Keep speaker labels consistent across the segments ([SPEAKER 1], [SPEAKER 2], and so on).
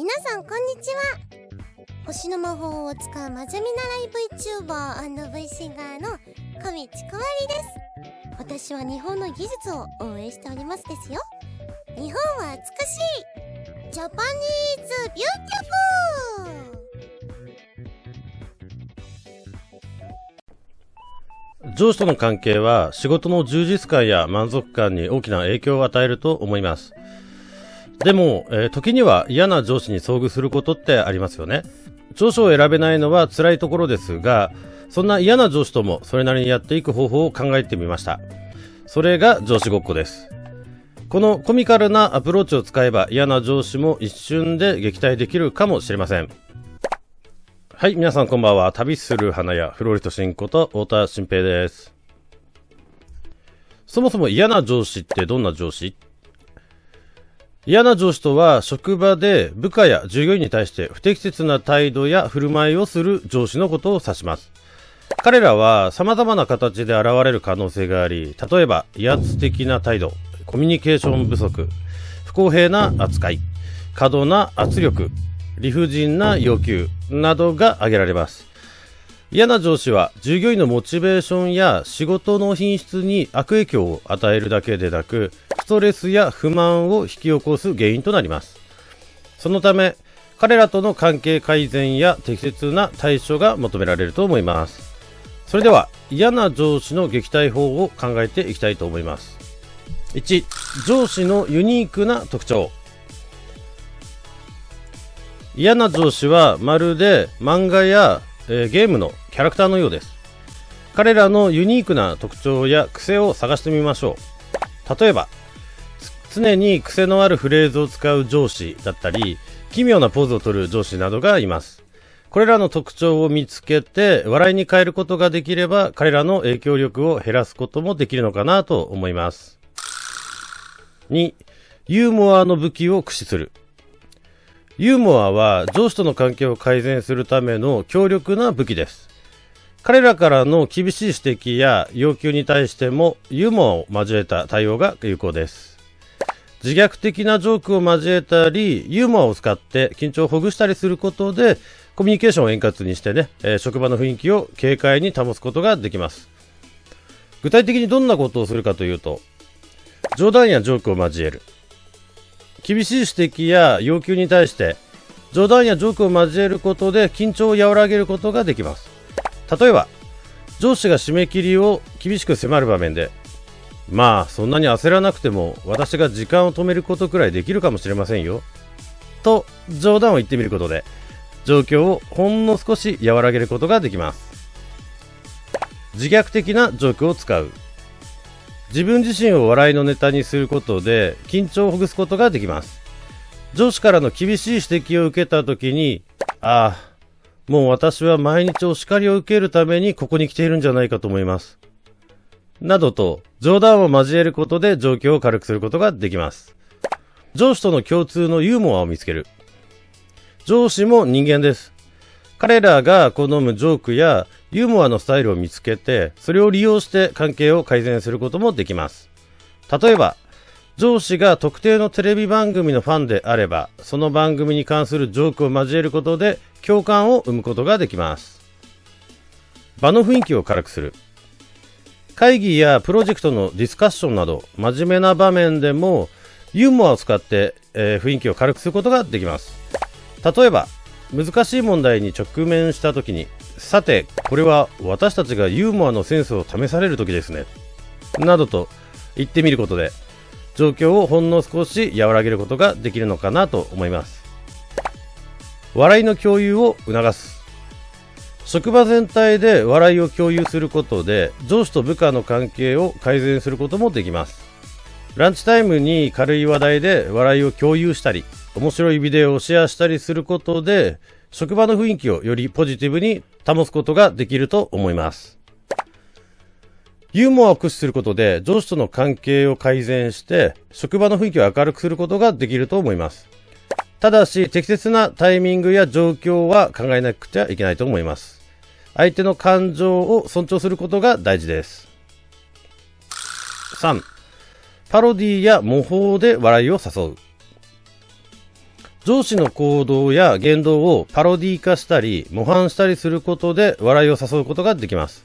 [SPEAKER 1] 皆さんこんにちは。星の魔法を使う真面目なライ VTuber&V シンガーの小道ちくわりです。私は日本の技術を応援しておりますですよ。日本は美しい。ジャパニーズビューティ
[SPEAKER 2] フル。上司との関係は仕事の充実感や満足感に大きな影響を与えると思います。でも、時には嫌な上司に遭遇することってありますよね。上司を選べないのは辛いところですが、そんな嫌な上司ともそれなりにやっていく方法を考えてみました。それが上司ごっこです。このコミカルなアプローチを使えば嫌な上司も一瞬で撃退できるかもしれません。はい、皆さんこんばんは。旅する花屋フロリトシンこと太田新平です。そもそも嫌な上司ってどんな上司？嫌な上司とは職場で部下や従業員に対して不適切な態度や振る舞いをする上司のことを指します。彼らは様々な形で現れる可能性があり、例えば威圧的な態度、コミュニケーション不足、不公平な扱い、過度な圧力、理不尽な要求などが挙げられます。嫌な上司は従業員のモチベーションや仕事の品質に悪影響を与えるだけでなく、ストレスや不満を引き起こす原因となります。そのため、彼らとの関係改善や適切な対処が求められると思います。それでは、嫌な上司の撃退法を考えていきたいと思います。1、上司のユニークな特徴。嫌な上司はまるで漫画やゲームのキャラクターのようです。彼らのユニークな特徴や癖を探してみましょう。例えば、常に癖のあるフレーズを使う上司だったり、奇妙なポーズを取る上司などがいます。これらの特徴を見つけて笑いに変えることができれば、彼らの影響力を減らすこともできるのかなと思います。2、ユーモアの武器を駆使する。ユーモアは上司との関係を改善するための強力な武器です。彼らからの厳しい指摘や要求に対してもユーモアを交えた対応が有効です。自虐的なジョークを交えたり、ユーモアを使って緊張をほぐしたりすることで、コミュニケーションを円滑にしてね、職場の雰囲気を軽快に保つことができます。具体的にどんなことをするかというと、冗談やジョークを交える。厳しい指摘や要求に対して冗談やジョークを交えることで緊張を和らげることができます。例えば、上司が締め切りを厳しく迫る場面で、まあそんなに焦らなくても私が時間を止めることくらいできるかもしれませんよと冗談を言ってみることで状況をほんの少し和らげることができます。自虐的なジョークを使う。自分自身を笑いのネタにすることで緊張をほぐすことができます。上司からの厳しい指摘を受けたときに、もう私は毎日お叱りを受けるためにここに来ているんじゃないかと思います。などと冗談を交えることで状況を軽くすることができます。上司との共通のユーモアを見つける。上司も人間です。彼らが好むジョークやユーモアのスタイルを見つけて、それを利用して関係を改善することもできます。例えば、上司が特定のテレビ番組のファンであれば、その番組に関するジョークを交えることで共感を生むことができます。場の雰囲気を軽くする。会議やプロジェクトのディスカッションなど、真面目な場面でもユーモアを使って、雰囲気を軽くすることができます。例えば、難しい問題に直面したときに、さて、これは私たちがユーモアのセンスを試されるときですね。などと言ってみることで、状況をほんの少し和らげることができるのかなと思います。笑いの共有を促す。職場全体で笑いを共有することで、上司と部下の関係を改善することもできます。ランチタイムに軽い話題で笑いを共有したり、面白いビデオをシェアしたりすることで、職場の雰囲気をよりポジティブに保つことができると思います。ユーモアを駆使することで上司との関係を改善して職場の雰囲気を明るくすることができると思います。ただし適切なタイミングや状況は考えなくちゃいけないと思います。相手の感情を尊重することが大事です。3、パロディや模倣で笑いを誘う。上司の行動や言動をパロディ化したり模範したりすることで笑いを誘うことができます。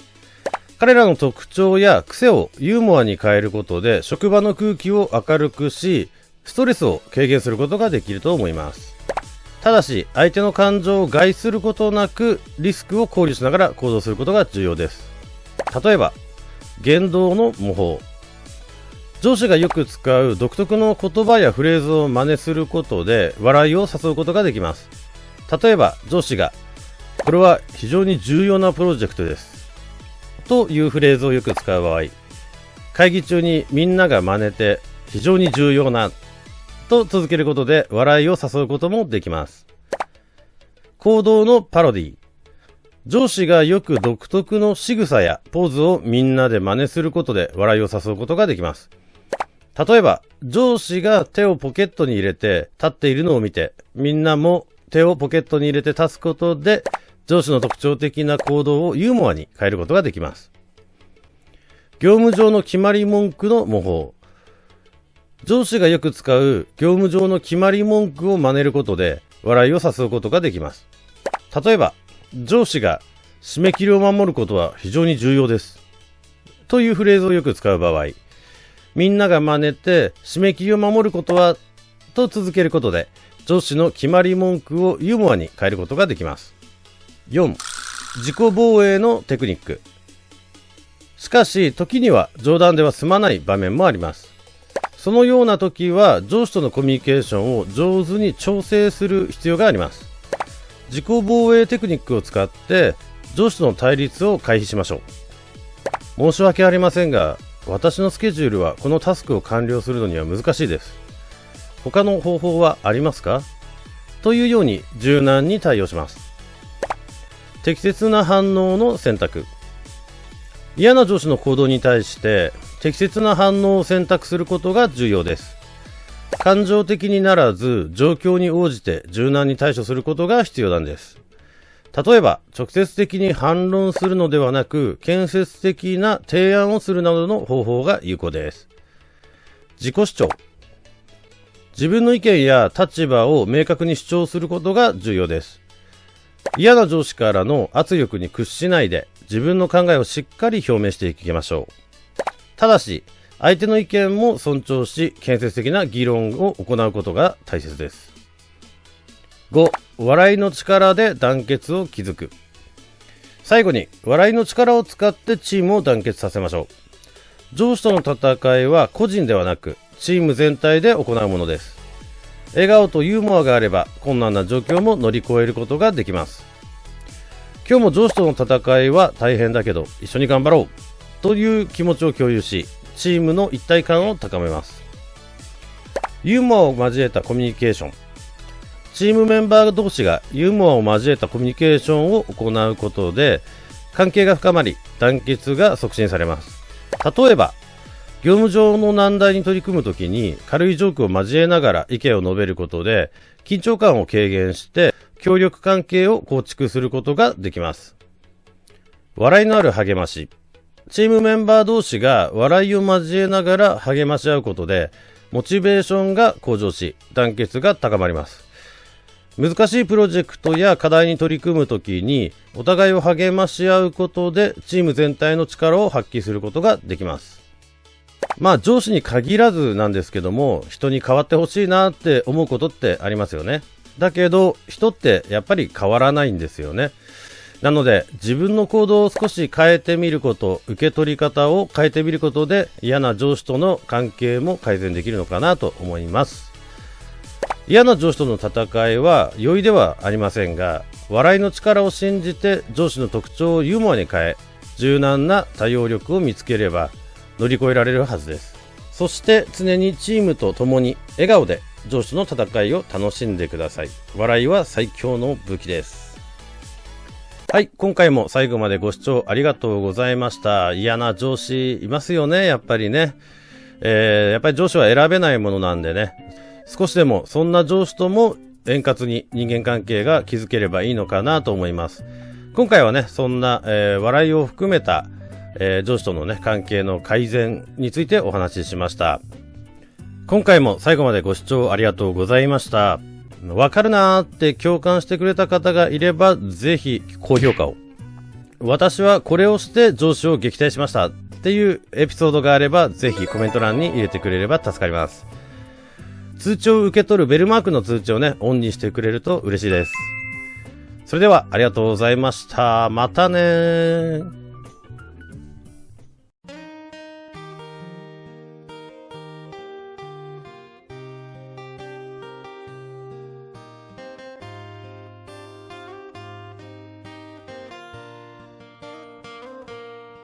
[SPEAKER 2] 彼らの特徴や癖をユーモアに変えることで職場の空気を明るくし、ストレスを軽減することができると思います。ただし相手の感情を害することなくリスクを考慮しながら行動することが重要です。例えば言動の模倣。上司がよく使う独特の言葉やフレーズを真似することで笑いを誘うことができます。例えば上司がこれは非常に重要なプロジェクトですというフレーズをよく使う場合、会議中にみんなが真似て非常に重要なと続けることで笑いを誘うこともできます。行動のパロディ。上司がよく独特の仕草やポーズをみんなで真似することで笑いを誘うことができます。例えば上司が手をポケットに入れて立っているのを見てみんなも手をポケットに入れて立つことで上司の特徴的な行動をユーモアに変えることができます。業務上の決まり文句の模倣。上司がよく使う業務上の決まり文句を真似ることで笑いを誘うことができます。例えば上司が締め切りを守ることは非常に重要ですというフレーズをよく使う場合、みんなが真似て締め切りを守ることはと続けることで上司の決まり文句をユーモアに変えることができます。4. 自己防衛のテクニック。しかし時には冗談では済まない場面もあります。そのような時は上司とのコミュニケーションを上手に調整する必要があります。自己防衛テクニックを使って上司との対立を回避しましょう。申し訳ありませんが私のスケジュールはこのタスクを完了するのには難しいです。他の方法はありますか？というように柔軟に対応します。適切な反応の選択。嫌な上司の行動に対して適切な反応を選択することが重要です。感情的にならず状況に応じて柔軟に対処することが必要なんです。例えば直接的に反論するのではなく建設的な提案をするなどの方法が有効です。自己主張。自分の意見や立場を明確に主張することが重要です。嫌な上司からの圧力に屈しないで自分の考えをしっかり表明していきましょう。ただし相手の意見も尊重し建設的な議論を行うことが大切です。5. 笑いの力で団結を築く。最後に笑いの力を使ってチームを団結させましょう。上司との戦いは個人ではなくチーム全体で行うものです。笑顔とユーモアがあれば困難な状況も乗り越えることができます。今日も上司との戦いは大変だけど一緒に頑張ろうという気持ちを共有しチームの一体感を高めます。ユーモアを交えたコミュニケーション。チームメンバー同士がユーモアを交えたコミュニケーションを行うことで関係が深まり団結が促進されます。例えば業務上の難題に取り組むときに軽いジョークを交えながら意見を述べることで緊張感を軽減して協力関係を構築することができます。笑いのある励まし。チームメンバー同士が笑いを交えながら励まし合うことでモチベーションが向上し団結が高まります。難しいプロジェクトや課題に取り組むときにお互いを励まし合うことでチーム全体の力を発揮することができます。上司に限らずなんですけども人に変わってほしいなって思うことってありますよね。だけど人ってやっぱり変わらないんですよね。なので自分の行動を少し変えてみること、受け取り方を変えてみることで嫌な上司との関係も改善できるのかなと思います。嫌な上司との戦いは容易ではありませんが笑いの力を信じて上司の特徴をユーモアに変え柔軟な対応力を見つければ乗り越えられるはずです。そして常にチームと共に笑顔で上司との戦いを楽しんでください。笑いは最強の武器です。はい、今回も最後までご視聴ありがとうございました。嫌な上司いますよね、やっぱりね。やっぱり上司は選べないものなんでね、少しでもそんな上司とも円滑に人間関係が築ければいいのかなと思います。今回はね、そんな、笑いを含めた、上司とのね、関係の改善についてお話ししました。今回も最後までご視聴ありがとうございました。わかるなーって共感してくれた方がいれば、ぜひ高評価を。私はこれをして上司を撃退しましたっていうエピソードがあれば、ぜひコメント欄に入れてくれれば助かります。通知を受け取るベルマークの通知をね、オンにしてくれると嬉しいです。それではありがとうございました。またねー。